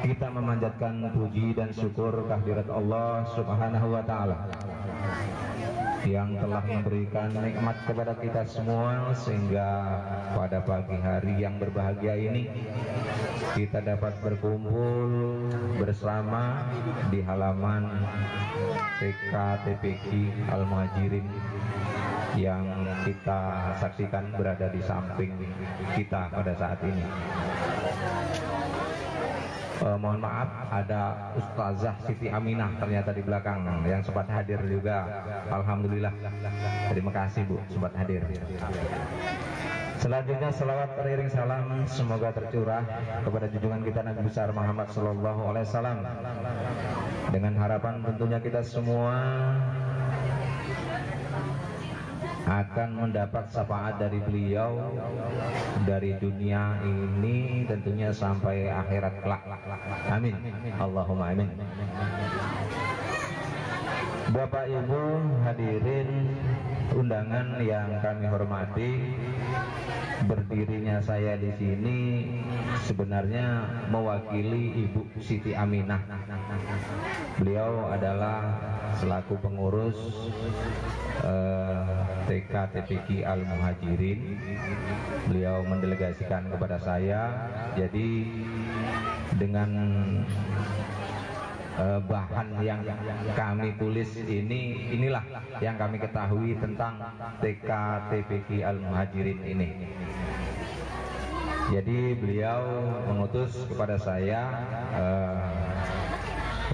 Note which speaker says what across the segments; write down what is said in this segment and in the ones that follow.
Speaker 1: Kita memanjatkan puji dan syukur kehadirat Allah Subhanahu wa Ta'ala yang telah memberikan nikmat kepada kita semua, sehingga pada pagi hari yang berbahagia ini kita dapat berkumpul bersama di halaman TK TPQ Al-Muhajirin yang kita saksikan berada di samping kita pada saat ini. Mohon maaf, ada Ustazah Siti Aminah ternyata di belakang yang sempat hadir juga. Alhamdulillah, terima kasih Bu sempat hadir. Selanjutnya selawat teriring salam semoga tercurah kepada junjungan kita Nabi besar Muhammad Sallallahu Alaihi Wasallam, dengan harapan tentunya kita semua akan mendapat syafaat dari beliau dari dunia ini tentunya sampai akhirat kelak. Amin. Allahumma amin. Bapak Ibu hadirin undangan yang kami hormati, berdirinya saya di sini sebenarnya mewakili Ibu Siti Aminah. Beliau adalah selaku pengurus TK TPQ Al-Muhajirin. Beliau mendelegasikan kepada saya, jadi dengan bahan yang kami tulis inilah yang kami ketahui tentang TK TPQ Al-Muhajirin ini. Jadi beliau mengutus kepada saya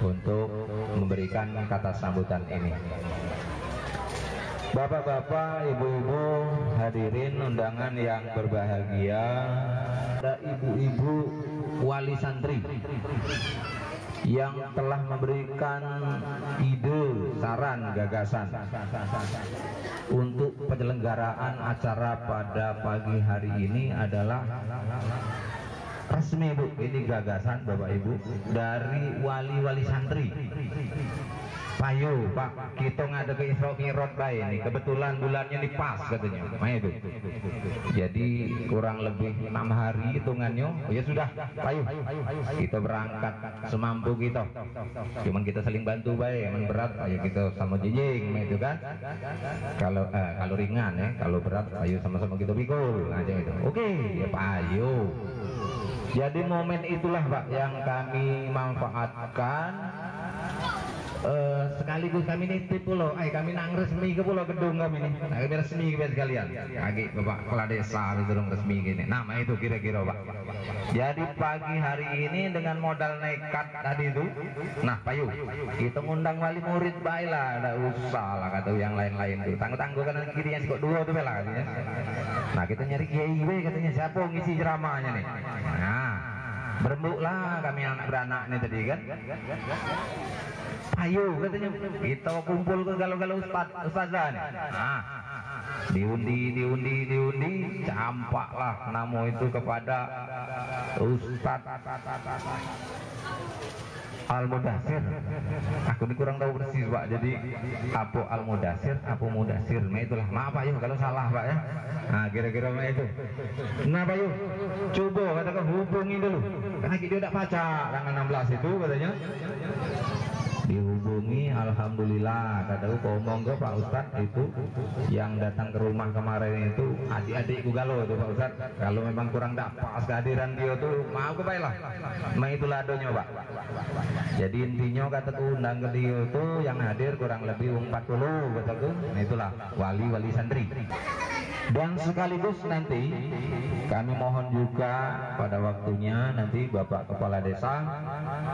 Speaker 1: untuk memberikan kata sambutan ini. Bapak-bapak, ibu-ibu hadirin undangan yang berbahagia, ada ibu-ibu wali santri yang telah memberikan ide, saran, gagasan untuk penyelenggaraan acara pada pagi hari ini adalah resmi Bu. Ini gagasan Bapak Ibu dari wali-wali santri. Payo Pak, kita ngada ke Isra Mi'raj bae nih, kebetulan bulannya nih pas katanya. Main itu. Jadi kurang lebih 6 hari hitungannya. Oh, ya sudah, payo. Kita berangkat semampu kita. Cuman kita saling bantu bae, yang berat ayo kita sama jijing itu kan. Kalau ringan ya, kalau berat ayo sama-sama kita pikul aja itu. Oke, ya payo. Jadi momen itulah Pak yang kami manfaatkan. Sekaligus kami nitip pulau, kami nang resmi ke pulau gedung kami nih, kami resmi ke sekalian. Lagi Bapak Kepala Desa itu resmi gini. Nama itu kira-kira Pak. Jadi pagi hari ini dengan modal nekat tadi itu, nah payu kita ngundang wali murid baiklah, ada usah lah kata yang lain-lain tuh. Tangguh-tangguh kan kirinya sih kok dua tuh bela katanya. Nah kita nyari kiai katanya siapa ngisi ceramahnya nih. Nah berembuk lah kami anak beranak nih tadi kan. Ayo katanya kita kumpul ke galau-galau ustazah nih. Nah, diundi, campaklah nama itu kepada Ustaz Al-Mudassir. Aku ini kurang tahu persis Pak. Jadi apa Al-Mudassir, apa Mudassir? Nah itulah. Maaf Pak Yuk kalau salah Pak ya. Nah kira-kira itu. Nah Pak Yuk, coba katakan hubungi dulu. Karena dia tidak baca tanggal 16 itu katanya. dihubungi, alhamdulillah kataku monggo Pak Ustadz, itu yang datang ke rumah kemarin itu adik-adikku galau itu Pak Ustadz, kalau memang kurang pas kehadiran dia tuh mau ke baiklah, memang itulah doanya Pak. Jadi intinya kataku undang ke dia itu yang hadir kurang lebih 40 kataku, nah itulah wali-wali santri. Dan sekaligus nanti kami mohon juga pada waktunya nanti Bapak Kepala Desa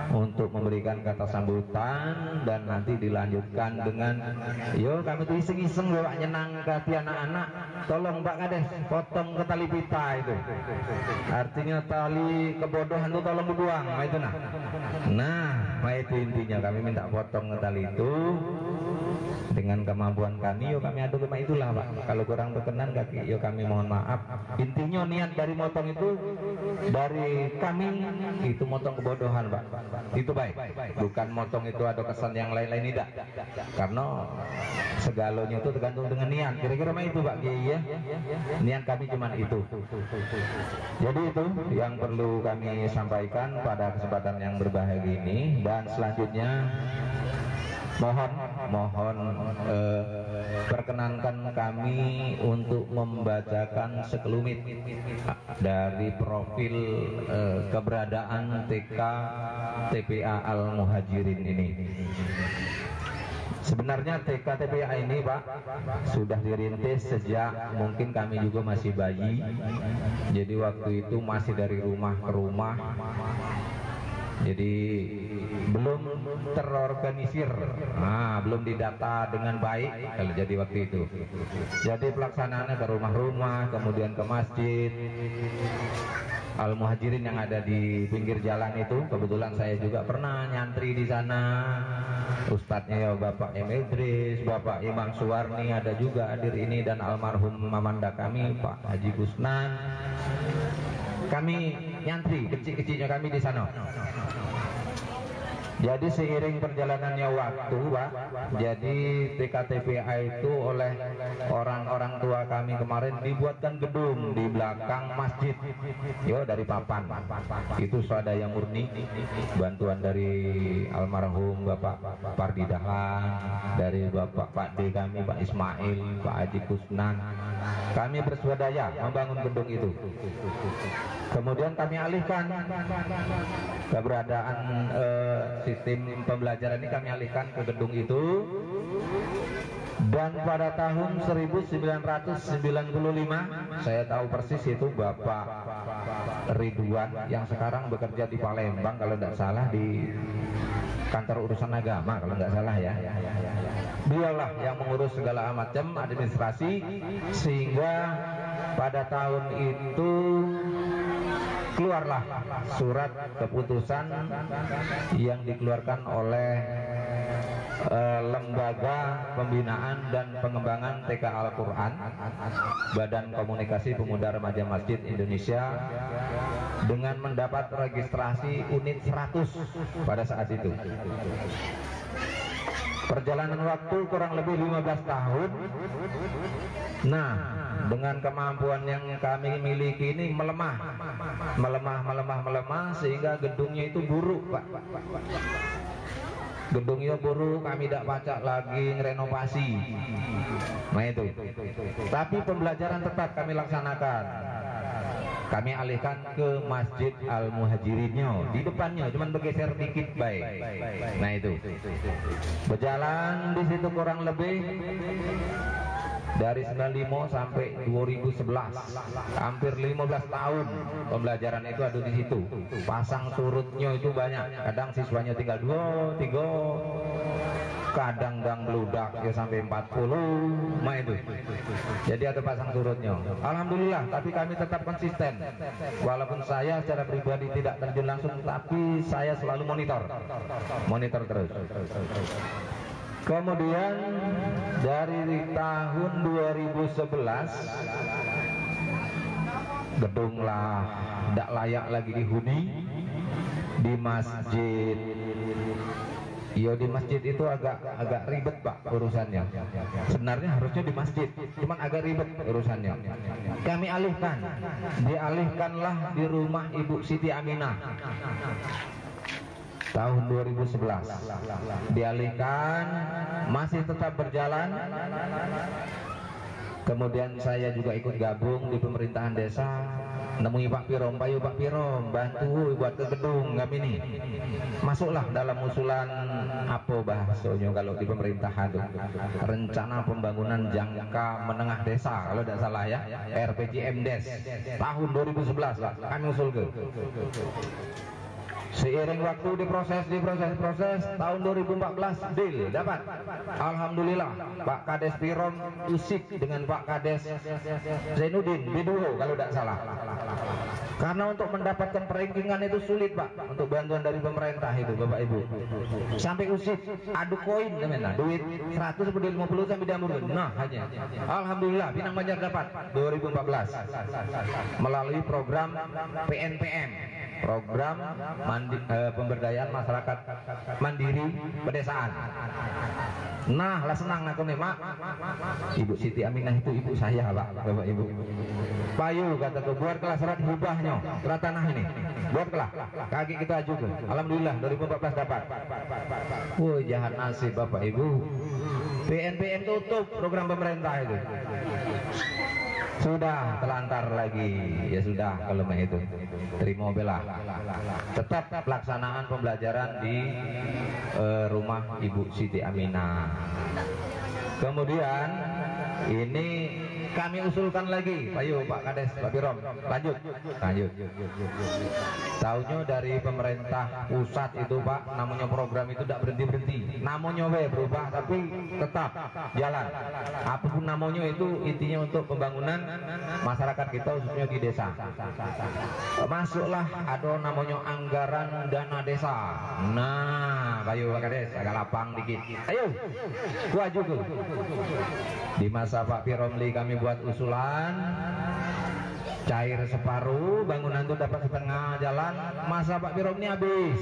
Speaker 1: untuk memberikan kata sambutan, dan nanti dilanjutkan dengan yo kami tuh iseng-iseng bawa nyenang ke anak-anak, tolong Pak Kades potong ke tali pita itu, artinya tali kebodohan itu tolong dibuang, nah itu nah itu intinya kami minta potong ke tali itu dengan kemampuan kami, yo kami adu kema itulah Pak. Kalau kurang berkenan kaki, yo kami mohon maaf. Intinya niat dari motong itu dari kami itu motong kebodohan Pak. Itu baik. Bukan motong itu ada kesan yang lain-lain tidak. Karena segalanya itu tergantung dengan niat. Kira-kira mah itu Pak Kiai ya. Niat kami cuma itu. Jadi itu yang perlu kami sampaikan pada kesempatan yang berbahagia ini, dan selanjutnya mohon perkenankan kami untuk membacakan sekelumit dari profil keberadaan TK TPA Al Muhajirin ini. Sebenarnya TK TPA ini Pak sudah dirintis sejak mungkin kami juga masih bayi. Jadi waktu itu masih dari rumah ke rumah. Jadi belum terorganisir, belum didata dengan baik kalau jadi waktu itu. Jadi pelaksanaannya ke rumah-rumah, kemudian ke masjid Al Muhajirin yang ada di pinggir jalan itu. Kebetulan saya juga pernah nyantri di sana. Ustadznya ya Bapak M. Idris, Bapak Imam Suwarni ada juga hadir ini, dan almarhum mamanda kami Pak Haji Kusnan. Kami nyantri kecil-kecilnya kami di sana. Jadi seiring perjalanannya waktu Pak, jadi TKTPA itu oleh orang-orang tua kami kemarin dibuatkan gedung di belakang masjid, yo dari papan. Itu swadaya murni, bantuan dari almarhum Bapak Pardi Dahlan, dari Bapak Pak D kami Pak Ismail, Pak Haji Kusnan. Kami berswadaya membangun gedung itu. Kemudian kami alihkan keberadaan sistem pembelajaran ini, kami alihkan ke gedung itu, dan pada tahun 1995 saya tahu persis itu Bapak Ridwan yang sekarang bekerja di Palembang kalau tidak salah, di kantor urusan agama kalau nggak salah ya. Dialah yang mengurus segala macam administrasi, sehingga pada tahun itu keluarlah surat keputusan yang dikeluarkan oleh Lembaga Pembinaan dan Pengembangan TK Al-Quran, Badan Komunikasi Pemuda Remaja Masjid Indonesia, dengan mendapat registrasi unit 100 pada saat itu. Perjalanan waktu kurang lebih 15 tahun. Nah, dengan kemampuan yang kami miliki ini melemah sehingga gedungnya itu buruk Pak. Gedungnya buruk, kami tidak pacak lagi renovasi. Nah itu. Tapi pembelajaran tetap kami laksanakan. Kami alihkan ke Masjid Al Muhajirinnya, di depannya cuman bergeser dikit baik. Nah itu. Berjalan di situ kurang lebih dari 95 sampai 2011, hampir 15 tahun pembelajaran itu ada di situ. Pasang surutnya itu banyak, kadang siswanya tinggal 2, 3, kadang dang beludak ya sampai 40, mah itu. Jadi ada pasang surutnya. Alhamdulillah, tapi kami tetap konsisten. Walaupun saya secara pribadi tidak terjun langsung, tapi saya selalu monitor terus. Kemudian dari tahun 2011 gedunglah tidak layak lagi dihuni di masjid. Iya, di masjid itu agak ribet Pak urusannya. Sebenarnya harusnya di masjid, cuman agak ribet urusannya. Kami dialihkanlah di rumah Ibu Siti Aminah. tahun 2011 dialihkan, masih tetap berjalan. Kemudian saya juga ikut gabung di pemerintahan desa, nemui Pak Pirom, payu Pak Pirom, bantu buat ke gedung kami ini. Masuklah dalam usulan apa bahasanya kalau di pemerintahan itu, rencana pembangunan jangka menengah desa kalau tidak salah ya, RPJMDes tahun 2011 lah kami usul ke. Seiring waktu diproses tahun 2014 deal dapat. Alhamdulillah Pak Kades Pirom usik dengan Pak Kades Zainuddin Biduho kalau tidak salah. Karena untuk mendapatkan perankingan itu sulit Pak, untuk bantuan dari pemerintah itu Bapak Ibu. Sampai usik adu koin namanya, duit 100 sampai 50 sampai diambil. Nah hanya alhamdulillah Pinang Banjar dapat 2014 melalui program PNPM, program pemberdayaan masyarakat mandiri pedesaan. Nah lah senang aku nih Mak, Ibu Siti Aminah itu ibu saya Pak, Bapak Ibu. Payu kata tuh buat kelas surat hibahnya, surat tanah ini buat kelas kaki kita ajukan. Alhamdulillah 2014 dapat. Wah jahat nasib Bapak Ibu, PNPM tutup program pemerintah itu. Sudah telantar lagi, ya sudah kalau itu terima belah. Tetap pelaksanaan pembelajaran di rumah Ibu Siti Aminah. Kemudian ini kami usulkan lagi, ayo Pak Kades, Pak Pirom, lanjut. Tahunya dari pemerintah pusat itu Pak, namanya program itu tidak berhenti, namanya berubah tapi tetap jalan. Apapun namanya itu intinya untuk pembangunan masyarakat kita khususnya di desa. Masuklah ada namanya anggaran dana desa. Nah, ayo Pak Kades, agak lapang dikit. Ayo, gua juga. Di masa Pak Piromli kami buat usulan cair separuh, bangunan itu dapat setengah jalan. Masa Pak Piromli habis,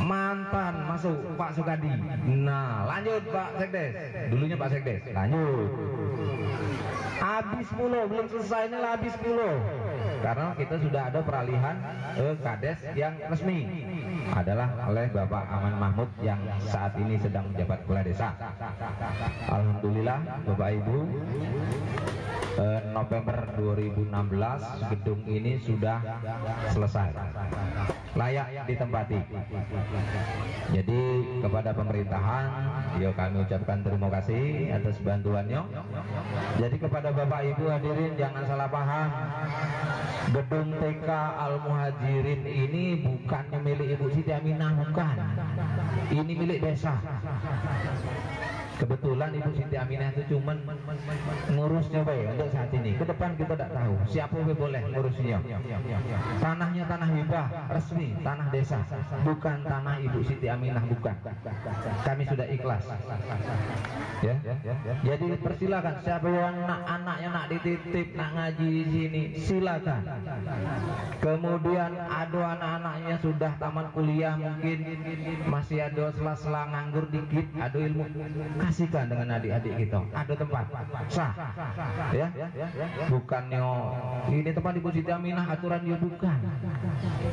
Speaker 1: mantan masuk Pak Sukadi. Nah lanjut Pak Sekdes, dulunya Pak Sekdes, lanjut habis puluh, belum selesai ini lah habis puluh. Karena kita sudah ada peralihan Kades yang resmi adalah oleh Bapak Aman Mahmud yang saat ini sedang menjabat kepala desa. Alhamdulillah Bapak Ibu, November 2016 gedung ini sudah selesai, layak ditempati. Jadi kepada pemerintahan, ya kami ucapkan terima kasih atas bantuannya. Jadi kepada Bapak Ibu hadirin jangan salah paham, gedung TK Al Muhajirin ini bukannya milik Ibu Siti Aminah, bukan. Ini milik desa. Kebetulan Ibu Siti Aminah itu cuman ngurusnya untuk saat ini. Ke depan kita tidak tahu siapa boleh ngurusnya. Tanahnya tanah hibah resmi, tanah desa, bukan tanah Ibu Siti Aminah, bukan. Kami sudah ikhlas. Ya. Jadi persilakan siapa yang anaknya nak dititip, nak ngaji di sini, silakan. Kemudian ada anak-anaknya sudah tamat kuliah, mungkin masih ada sela-sela nganggur dikit, ada ilmu, kasihkan dengan adik-adik kita. Ada tempat sah, ya. Bukannya ini tempat Ibu Siti Aminah aturan dia, bukan.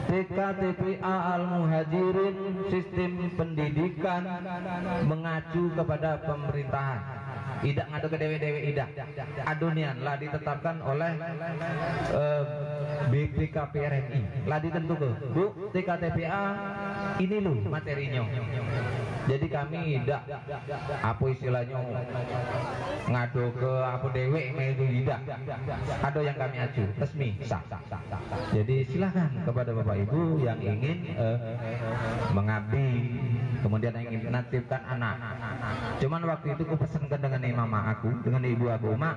Speaker 1: TKTPA Al Muhajirin sistem pendidikan mengacu kepada pemerintahan. Idak ngadu ke dewe-dewe idak. Adunian lah ditetapkan oleh BPKP RMI. Lah ditentukan, Bu, TKTPA ini loh materinya. Jadi kami tidak apa istilahnya ngadu ke apa dewe itu tidak. Ada yang kami acu resmi sah. Jadi silakan kepada Bapak Ibu yang ingin mengabdi, kemudian yang ingin menitipkan anak. Cuman waktu itu aku pesankan dengan mama aku, dengan ibu aku, Mak,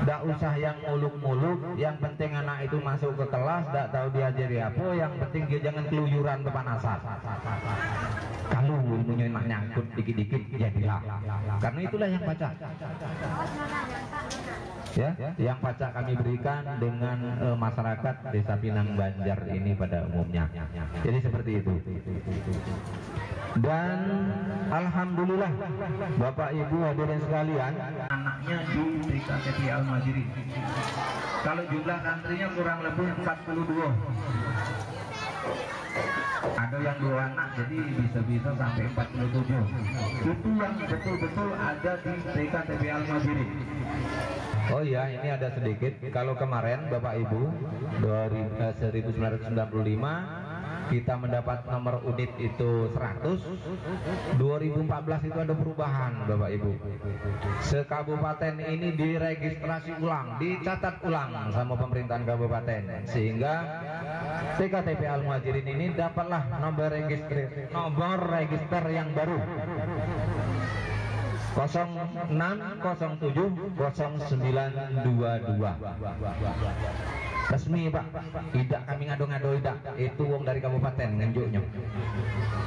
Speaker 1: tidak usah yang muluk-muluk, yang penting anak itu masuk ke kelas, tidak tahu diajari apa, yang penting dia jangan keluyuran kepanasan. Kalau ilmunya nyangkut dikit-dikit jadilah. Karena itulah yang baca. Ya, yang baca kami berikan dengan masyarakat Desa Pinang Banjar ini pada umumnya. Jadi seperti itu. Dan alhamdulillah Bapak Ibu hadirin sekalian, anaknya di TKTP Al Muhajirin. Kalau jumlah santrinya kurang lebih 42. Ada yang 2 anak, jadi bisa-bisa sampai 47. Itu yang betul-betul ada di TKTP Al-Muhajirin. Oh iya, ini ada sedikit. Kalau kemarin Bapak Ibu 1995 kita mendapat nomor unit itu 100. 2014 itu ada perubahan Bapak Ibu. Sekabupaten ini diregistrasi ulang, dicatat ulang sama pemerintahan kabupaten, sehingga TKTP Al-Muhajirin ini dapatlah nomor register yang baru 06070922. Resmi Pak, tidak kami ngado-ngado, tidak, itu wong dari kabupaten ngenjuknya.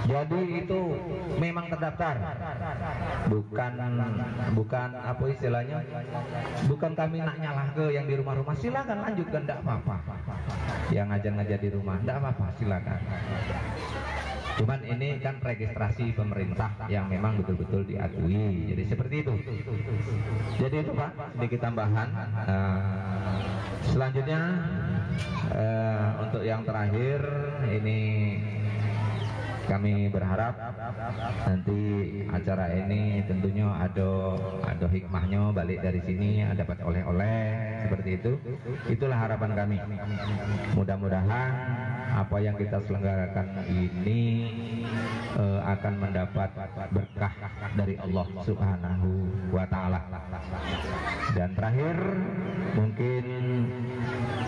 Speaker 1: Jadi itu memang terdaftar, bukan apa istilahnya, bukan kami nak nyalah ke yang di rumah-rumah. Silakan lanjutkan, tidak apa-apa. Yang ngajar-ngajar di rumah, tidak apa-apa, silakan. Cuman ini kan registrasi pemerintah yang memang betul-betul diakui. Jadi seperti itu. Jadi itu Pak, sedikit tambahan. Selanjutnya untuk yang terakhir ini kami berharap nanti acara ini tentunya ada hikmahnya, balik dari sini dapat oleh-oleh seperti itu. Itulah harapan kami. Mudah-mudahan apa yang kita selenggarakan ini akan mendapat berkah dari Allah Subhanahu wa Ta'ala. Dan terakhir, mungkin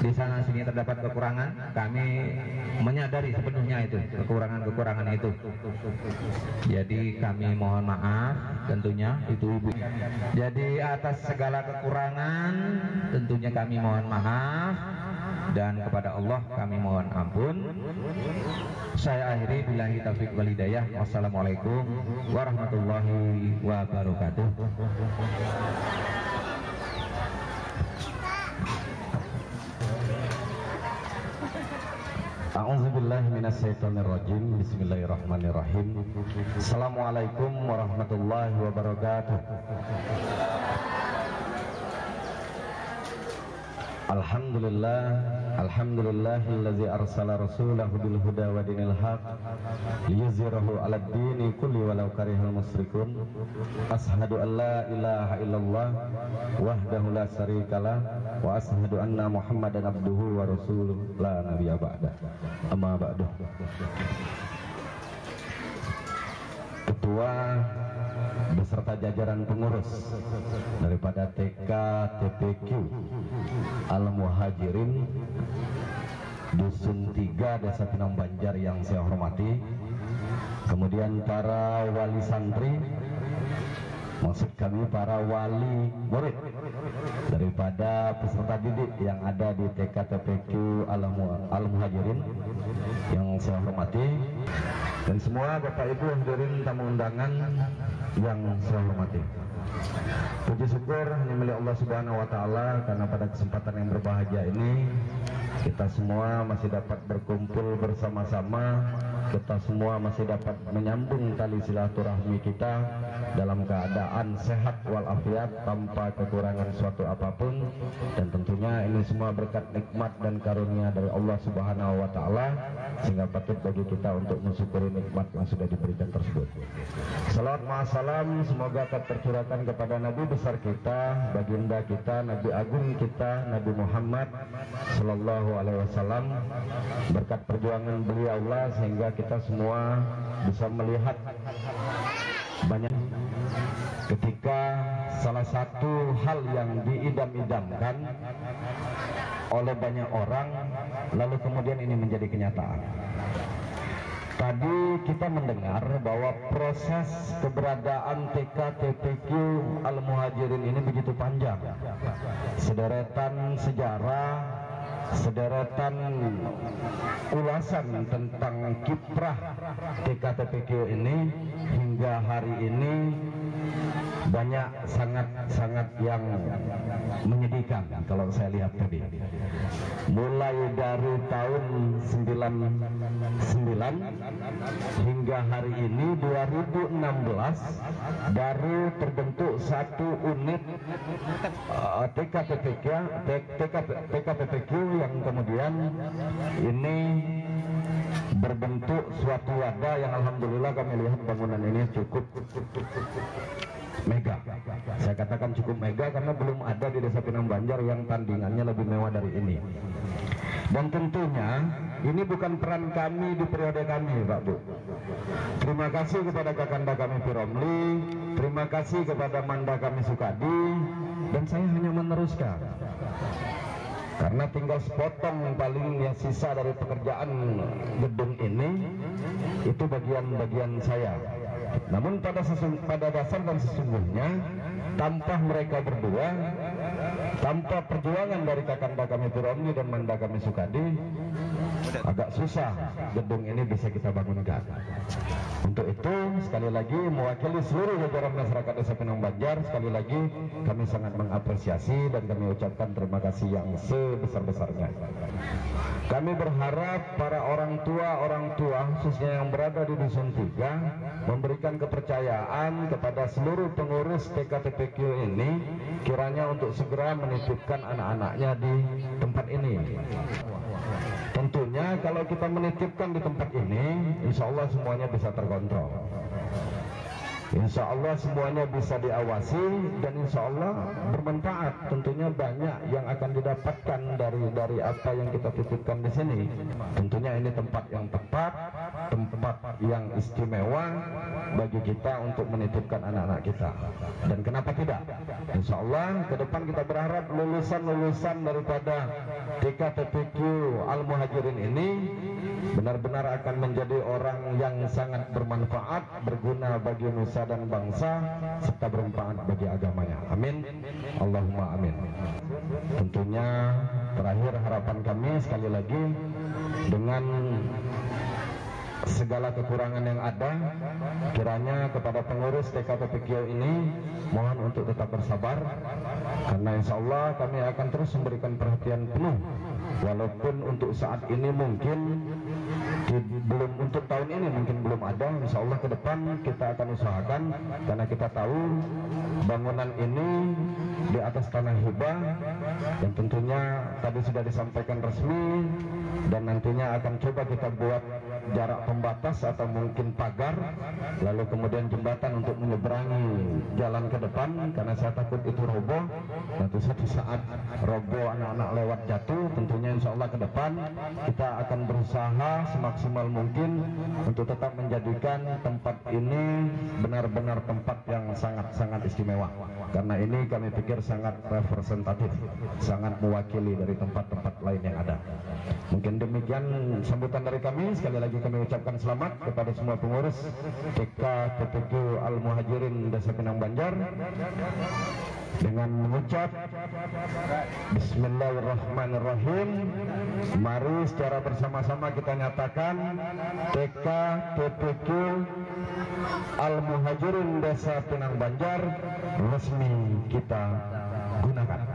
Speaker 1: di sana sini terdapat kekurangan, kami menyadari sepenuhnya itu kekurangan itu. Jadi kami mohon maaf tentunya itu Ibu. Jadi atas segala kekurangan tentunya kami mohon maaf, dan kepada Allah kami mohon ampun. Saya akhiri, billahi taufiq wal hidayah. Wassalamualaikum warahmatullahi wabarakatuh.
Speaker 2: A'udzubillahi minasyaitonirrajim. Bismillahirrahmanirrahim. Assalamualaikum warahmatullahi wabarakatuh. Alhamdulillahillazi arsala rasulahu bil huda wa dinil haq liyuzhirahu 'alad dini kulli walau karihal musyrikun. Ashhadu an la ilaha illallah wahdahu la syarikalah wa ashhadu anna Muhammadan abduhu wa rasuluhu la nabiyya ba'da. Amma ba'du. Ketua beserta jajaran pengurus daripada TKTPQ Al-Muhajirin Dusun 3 Desa Pinang Banjar yang saya hormati, kemudian para wali santri, maksud kami para wali murid daripada peserta didik yang ada di TKTPQ Al-Muhajirin yang saya hormati, dan semua Bapak Ibu hadirin tamu undangan yang saya hormati. Puji syukur hanya milik Allah Subhanahu wa Ta'ala, karena pada kesempatan yang berbahagia ini kita semua masih dapat berkumpul bersama-sama, kita semua masih dapat menyambung tali silaturahmi kita dalam keadaan sehat walafiat tanpa kekurangan suatu apapun. Dan tentunya ini semua berkat nikmat dan karunia dari Allah Subhanahu wa Ta'ala, sehingga patut bagi kita untuk mensyukuri nikmat yang sudah diberikan tersebut. Salawat ma'asalam semoga akan tercurahkan kepada Nabi besar kita, baginda kita, Nabi agung kita, Nabi Muhammad Sallallahu Alaihi Wasallam. Berkat perjuangan beliaulah sehingga kita semua bisa melihat banyak ketika salah satu hal yang diidam-idamkan oleh banyak orang lalu kemudian ini menjadi kenyataan. Tadi kita mendengar bahwa proses keberadaan TKTPQ Al-Muhajirin ini begitu panjang. Sederetan sejarah, sederetan ulasan tentang kiprah TKTPQ ini hingga hari ini banyak sangat yang menyedihkan kalau saya lihat tadi. Mulai dari tahun 99 hingga hari ini 2016 baru terbentuk satu unit TKPPQ yang kemudian ini berbentuk suatu wadah yang alhamdulillah kami lihat bangunan ini cukup mega. Saya katakan cukup mega karena belum ada di Desa Pinang Banjar yang tandingannya lebih mewah dari ini. Dan tentunya ini bukan peran kami di periode kami, Pak Bu. Terima kasih kepada Kakanda kami Piromli, terima kasih kepada Manda kami Sukadi, dan saya hanya meneruskan. Karena tinggal sepotong paling yang sisa dari pekerjaan gedung ini, itu bagian-bagian saya. Namun pada dasar dan sesungguhnya, tanpa mereka berdua, tanpa perjuangan dari Kakanda kami Piromli dan Manda kami Sukadi, agak susah gedung ini bisa kita bangunkan. Untuk itu sekali lagi mewakili seluruh jajaran masyarakat Desa Pinang Banjar, sekali lagi kami sangat mengapresiasi dan kami ucapkan terima kasih yang sebesar-besarnya. Kami berharap para orang tua khususnya yang berada di Dusun 3 memberikan kepercayaan kepada seluruh pengurus TKTPQ ini, kiranya untuk segera menitipkan anak-anaknya di tempat ini. Tentunya kalau kita menitipkan di tempat ini, insya Allah semuanya bisa terkontrol, insya Allah semuanya bisa diawasi, dan insya Allah bermanfaat. Tentunya banyak yang akan didapatkan dari apa yang kita titipkan di sini. Tentunya ini tempat yang tepat, tempat yang istimewa bagi kita untuk menitipkan anak-anak kita. Dan kenapa tidak? Insya Allah ke depan kita berharap lulusan-lulusan daripada TKTPQ Al-Muhajirin ini benar-benar akan menjadi orang yang sangat bermanfaat, berguna bagi nusa dan bangsa, serta bermanfaat bagi agamanya. Amin. Allahumma amin. Tentunya terakhir harapan kami sekali lagi, dengan segala kekurangan yang ada, kiranya kepada pengurus TKTPQ ini mohon untuk tetap bersabar, karena insya Allah kami akan terus memberikan perhatian penuh. Walaupun untuk saat ini mungkin belum, untuk tahun ini mungkin belum ada, insya Allah ke depan kita akan usahakan, karena kita tahu bangunan ini di atas tanah hibah, dan tentunya tadi sudah disampaikan resmi, dan nantinya akan coba kita buat jarak pembatas atau mungkin pagar, lalu kemudian jembatan untuk menyeberangi jalan ke depan, karena saya takut itu roboh. Nanti suatu saat roboh, anak-anak lewat jatuh. Tentunya insya Allah ke depan kita akan berusaha semaksimal mungkin untuk tetap menjadikan tempat ini benar-benar tempat yang sangat-sangat istimewa, karena ini kami pikir sangat representatif, sangat mewakili dari tempat-tempat lain yang ada. Mungkin demikian sambutan dari kami. Sekali lagi kami ucapkan selamat kepada semua pengurus TKTPQ Al-Muhajirin Desa Pinang Banjar dengan mengucap Bismillahirrahmanirrahim. Mari secara bersama-sama kita nyatakan TKTPQ Al-Muhajirin Desa Pinang Banjar resmi kita gunakan.